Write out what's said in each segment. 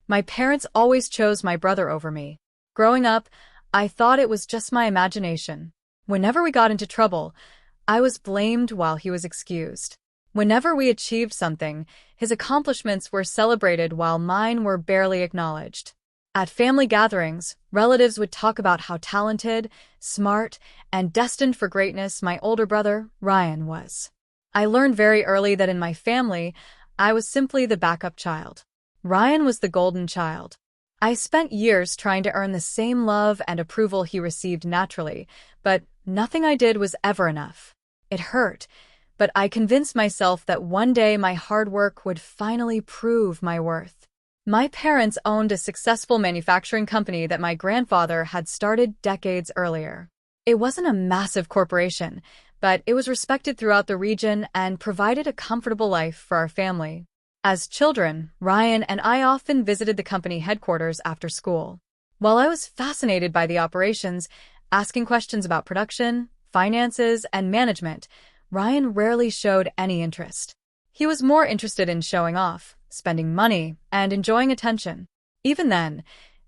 My parents always chose my brother over me. Growing up, I thought it was just my imagination. Whenever we got into trouble, I was blamed while he was excused. Whenever we achieved something, his accomplishments were celebrated while mine were barely acknowledged. At family gatherings, relatives would talk about how talented, smart, and destined for greatness my older brother, Ryan, was. I learned very early that in my family, I was simply the backup child. Ryan was the golden child. I spent years trying to earn the same love and approval he received naturally, but nothing I did was ever enough. It hurt, but I convinced myself that one day my hard work would finally prove my worth. My parents owned a successful manufacturing company that my grandfather had started decades earlier. It wasn't a massive corporation, but it was respected throughout the region and provided a comfortable life for our family. As children, Ryan and I often visited the company headquarters after school. While I was fascinated by the operations, asking questions about production, finances, and management, Ryan rarely showed any interest. He was more interested in showing off, spending money, and enjoying attention. Even then,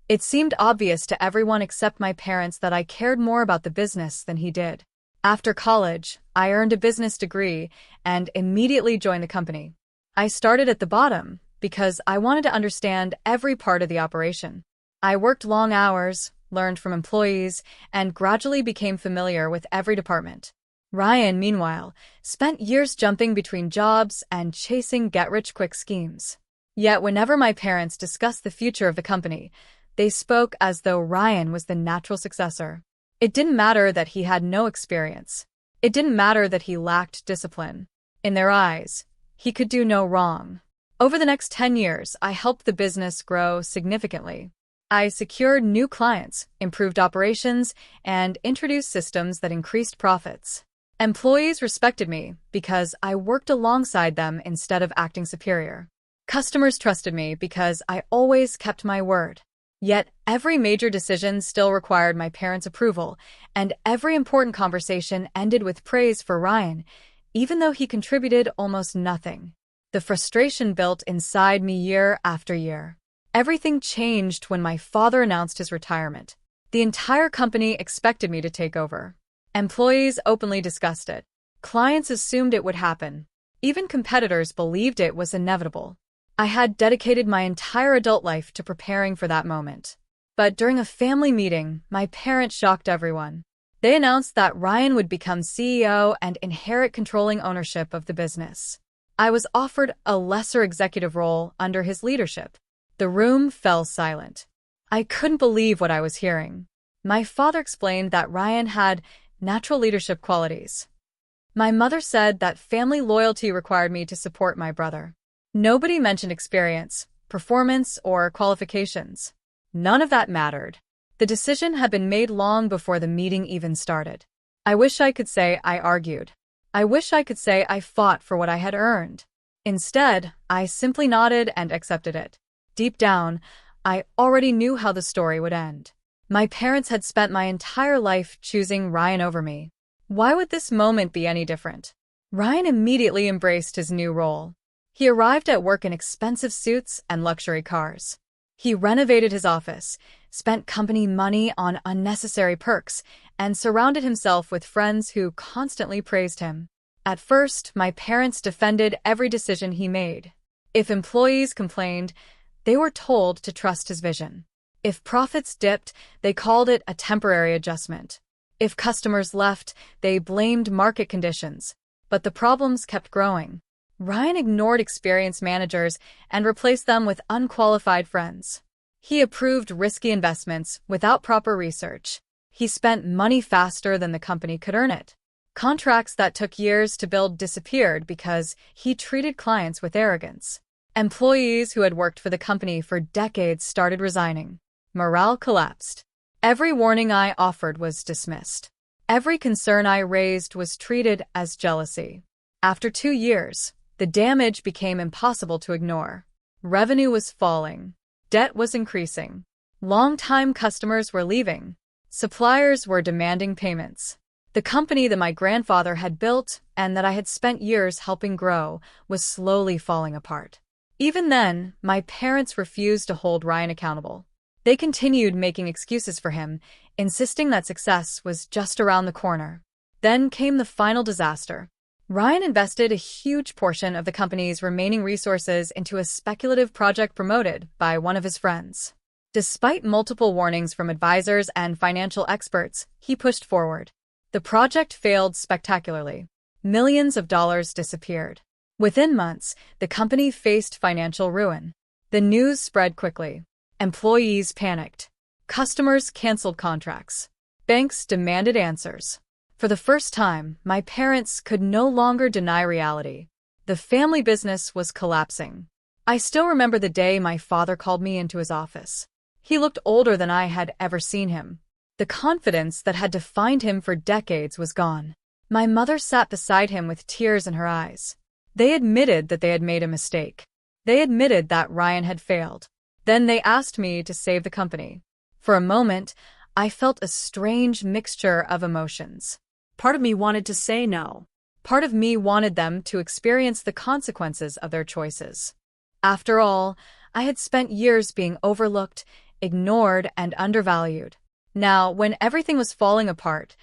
it seemed obvious to everyone except my parents that I cared more about the business than he did. After college, I earned a business degree and immediately joined the company. I started at the bottom because I wanted to understand every part of the operation. I worked long hours, learned from employees, and gradually became familiar with every department. Ryan, meanwhile, spent years jumping between jobs and chasing get-rich-quick schemes. Yet whenever my parents discussed the future of the company, they spoke as though Ryan was the natural successor. It didn't matter that he had no experience. It didn't matter that he lacked discipline. In their eyes, he could do no wrong. Over the next 10 years, I helped the business grow significantly. I secured new clients, improved operations, and introduced systems that increased profits. Employees respected me because I worked alongside them instead of acting superior. Customers trusted me because I always kept my word. Yet every major decision still required my parents' approval, and every important conversation ended with praise for Ryan, even though he contributed almost nothing. The frustration built inside me year after year. Everything changed when my father announced his retirement. The entire company expected me to take over. Employees openly discussed it. Clients assumed it would happen. Even competitors believed it was inevitable. I had dedicated my entire adult life to preparing for that moment. But during a family meeting, my parents shocked everyone. They announced that Ryan would become CEO and inherit controlling ownership of the business. I was offered a lesser executive role under his leadership. The room fell silent. I couldn't believe what I was hearing. My father explained that Ryan had natural leadership qualities. My mother said that family loyalty required me to support my brother. Nobody mentioned experience, performance, or qualifications. None of that mattered. The decision had been made long before the meeting even started. I wish I could say I argued. I wish I could say I fought for what I had earned. Instead, I simply nodded and accepted it. Deep down, I already knew how the story would end. My parents had spent my entire life choosing Ryan over me. Why would this moment be any different? Ryan immediately embraced his new role. He arrived at work in expensive suits and luxury cars. He renovated his office, spent company money on unnecessary perks, and surrounded himself with friends who constantly praised him. At first, my parents defended every decision he made. If employees complained, they were told to trust his vision. If profits dipped, they called it a temporary adjustment. If customers left, they blamed market conditions. But the problems kept growing. Ryan ignored experienced managers and replaced them with unqualified friends. He approved risky investments without proper research. He spent money faster than the company could earn it. Contracts that took years to build disappeared because he treated clients with arrogance. Employees who had worked for the company for decades started resigning. Morale collapsed. Every warning I offered was dismissed. Every concern I raised was treated as jealousy. After 2 years, the damage became impossible to ignore. Revenue was falling. Debt was increasing. Long-time customers were leaving. Suppliers were demanding payments. The company that my grandfather had built and that I had spent years helping grow was slowly falling apart. Even then, my parents refused to hold Ryan accountable. They continued making excuses for him, insisting that success was just around the corner. Then came the final disaster. Ryan invested a huge portion of the company's remaining resources into a speculative project promoted by one of his friends. Despite multiple warnings from advisors and financial experts, he pushed forward. The project failed spectacularly. Millions of dollars disappeared. Within months, the company faced financial ruin. The news spread quickly. Employees panicked. Customers canceled contracts. Banks demanded answers. For the first time, my parents could no longer deny reality. The family business was collapsing. I still remember the day my father called me into his office. He looked older than I had ever seen him. The confidence that had defined him for decades was gone. My mother sat beside him with tears in her eyes. They admitted that they had made a mistake. They admitted that Ryan had failed. Then they asked me to save the company. For a moment, I felt a strange mixture of emotions. Part of me wanted to say no. Part of me wanted them to experience the consequences of their choices. After all, I had spent years being overlooked, ignored, and undervalued. Now, when everything was falling apart,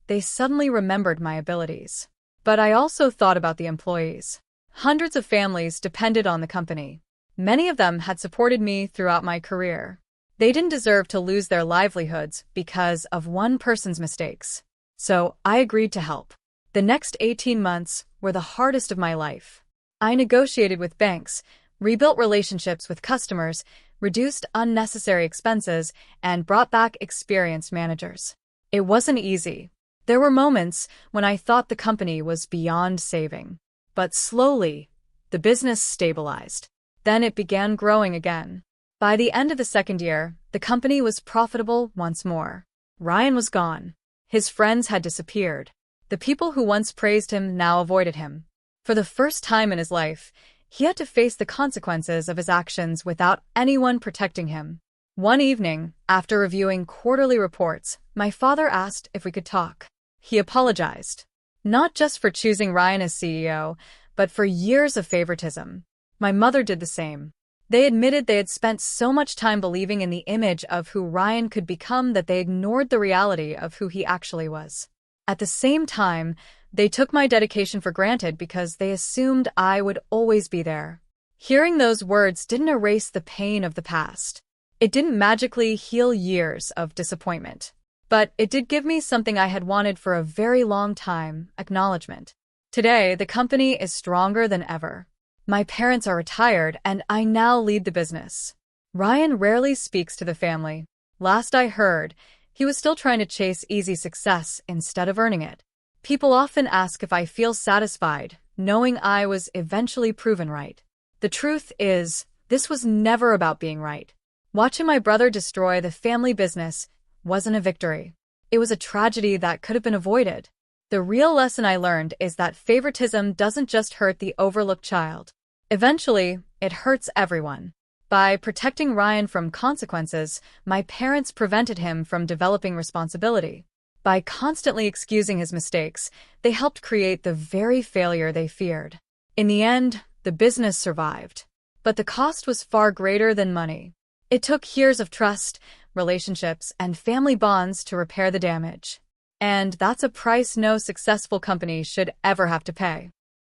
they suddenly remembered my abilities. But I also thought about the employees. Hundreds of families depended on the company. Many of them had supported me throughout my career. They didn't deserve to lose their livelihoods because of one person's mistakes. So I agreed to help. The next 18 months were the hardest of my life. I negotiated with banks, rebuilt relationships with customers, reduced unnecessary expenses, and brought back experienced managers. It wasn't easy. There were moments when I thought the company was beyond saving. But slowly, the business stabilized. Then it began growing again. By the end of the second year, the company was profitable once more. Ryan was gone. His friends had disappeared. The people who once praised him now avoided him. For the first time in his life, he had to face the consequences of his actions without anyone protecting him. One evening, after reviewing quarterly reports, my father asked if we could talk. He apologized. Not just for choosing Ryan as CEO, but for years of favoritism. My mother did the same. They admitted they had spent so much time believing in the image of who Ryan could become that they ignored the reality of who he actually was. At the same time, they took my dedication for granted because they assumed I would always be there. Hearing those words didn't erase the pain of the past. It didn't magically heal years of disappointment. But it did give me something I had wanted for a very long time: acknowledgement. Today, the company is stronger than ever. My parents are retired, and I now lead the business. Ryan rarely speaks to the family. Last I heard, he was still trying to chase easy success instead of earning it. People often ask if I feel satisfied, knowing I was eventually proven right. The truth is, this was never about being right. Watching my brother destroy the family business wasn't a victory. It was a tragedy that could have been avoided. The real lesson I learned is that favoritism doesn't just hurt the overlooked child. Eventually, it hurts everyone. By protecting Ryan from consequences, my parents prevented him from developing responsibility. By constantly excusing his mistakes, they helped create the very failure they feared. In the end, the business survived. But the cost was far greater than money. It took years of trust, relationships, and family bonds to repair the damage. And that's a price no successful company should ever have to pay.